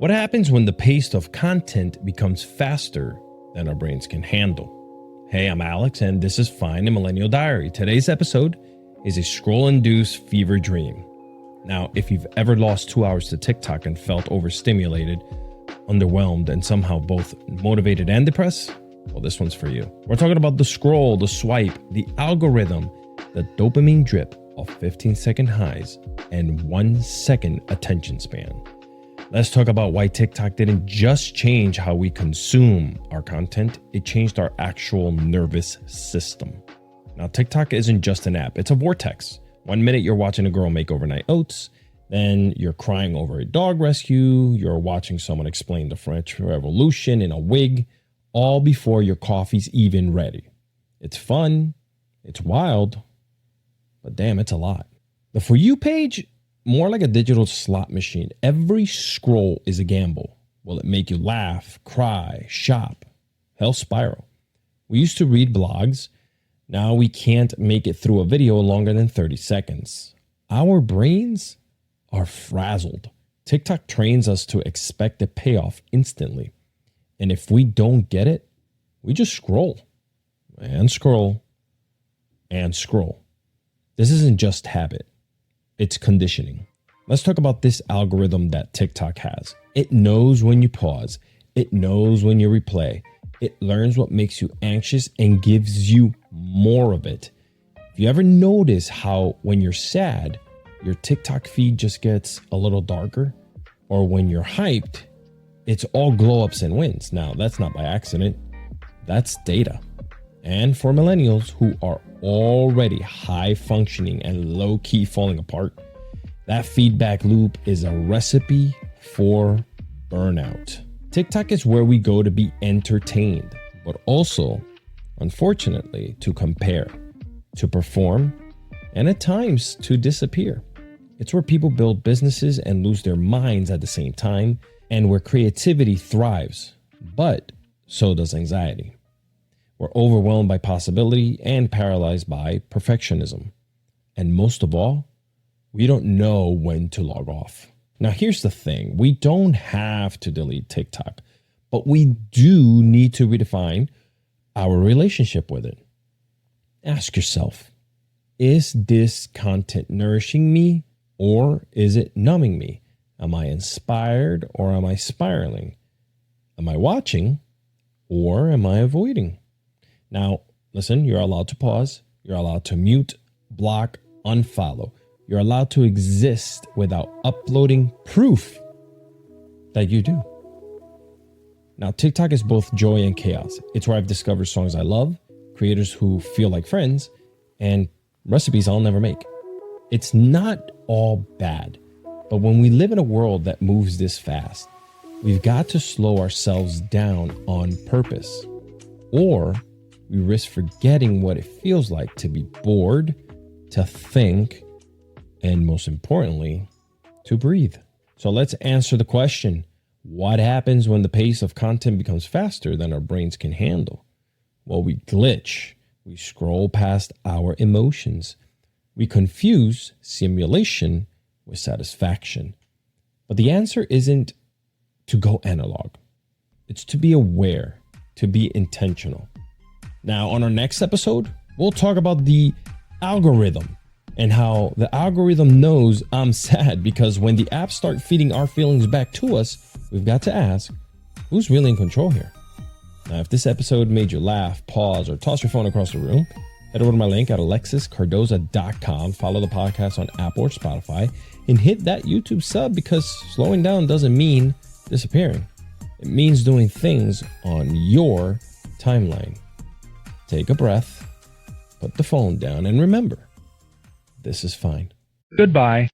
What happens when the pace of content becomes faster than our brains can handle? Hey, I'm Alex, and this is Find a Millennial Diary. Today's episode is a scroll-induced fever dream. Now, if you've ever lost 2 hours to TikTok and felt overstimulated, underwhelmed, and somehow both motivated and depressed, well, this one's for you. We're talking about the scroll, the swipe, the algorithm, the dopamine drip of 15-second highs and 1 second attention span. Let's talk about why TikTok didn't just change how we consume our content, it changed our actual nervous system. Now, TikTok isn't just an app, it's a vortex. 1 minute you're watching a girl make overnight oats, then you're crying over a dog rescue, you're watching someone explain the French Revolution in a wig, all before your coffee's even ready. It's fun, it's wild, but damn, it's a lot. The For You page, more like a digital slot machine. Every scroll is a gamble. Will it make you laugh, cry, shop, hell spiral? We used to read blogs. Now we can't make it through a video longer than 30 seconds. Our brains are frazzled. TikTok trains us to expect a payoff instantly. And if we don't get it, we just scroll and scroll and scroll. This isn't just habit. It's conditioning. Let's talk about this algorithm that TikTok has. It knows when you pause. It knows when you replay. It learns what makes you anxious and gives you more of it. If you ever notice how when you're sad, your TikTok feed just gets a little darker, or when you're hyped, it's all glow ups and wins. Now, that's not by accident. That's data. And for millennials who are already high functioning and low key falling apart, that feedback loop is a recipe for burnout. TikTok is where we go to be entertained, but also, unfortunately, to compare, to perform, and at times to disappear. It's where people build businesses and lose their minds at the same time, and where creativity thrives, but so does anxiety. We're overwhelmed by possibility and paralyzed by perfectionism. And most of all, we don't know when to log off. Now, here's the thing. We don't have to delete TikTok, but we do need to redefine our relationship with it. Ask yourself, is this content nourishing me or is it numbing me? Am I inspired or am I spiraling? Am I watching or am I avoiding? Now, listen, you're allowed to pause. You're allowed to mute, block, unfollow. You're allowed to exist without uploading proof that you do. Now, TikTok is both joy and chaos. It's where I've discovered songs I love, creators who feel like friends, and recipes I'll never make. It's not all bad, but when we live in a world that moves this fast, we've got to slow ourselves down on purpose, or we risk forgetting what it feels like to be bored, to think, and most importantly, to breathe. So let's answer the question, what happens when the pace of content becomes faster than our brains can handle? Well, we glitch. We scroll past our emotions. We confuse simulation with satisfaction. But the answer isn't to go analog. It's to be aware, to be intentional. Now, on our next episode, we'll talk about the algorithm and how the algorithm knows I'm sad, because when the apps start feeding our feelings back to us, we've got to ask, who's really in control here? Now, if this episode made you laugh, pause, or toss your phone across the room, head over to my link at alexiscardoza.com, follow the podcast on Apple or Spotify, and hit that YouTube sub, because slowing down doesn't mean disappearing. It means doing things on your timeline. Take a breath, put the phone down, and remember, this is fine. Goodbye.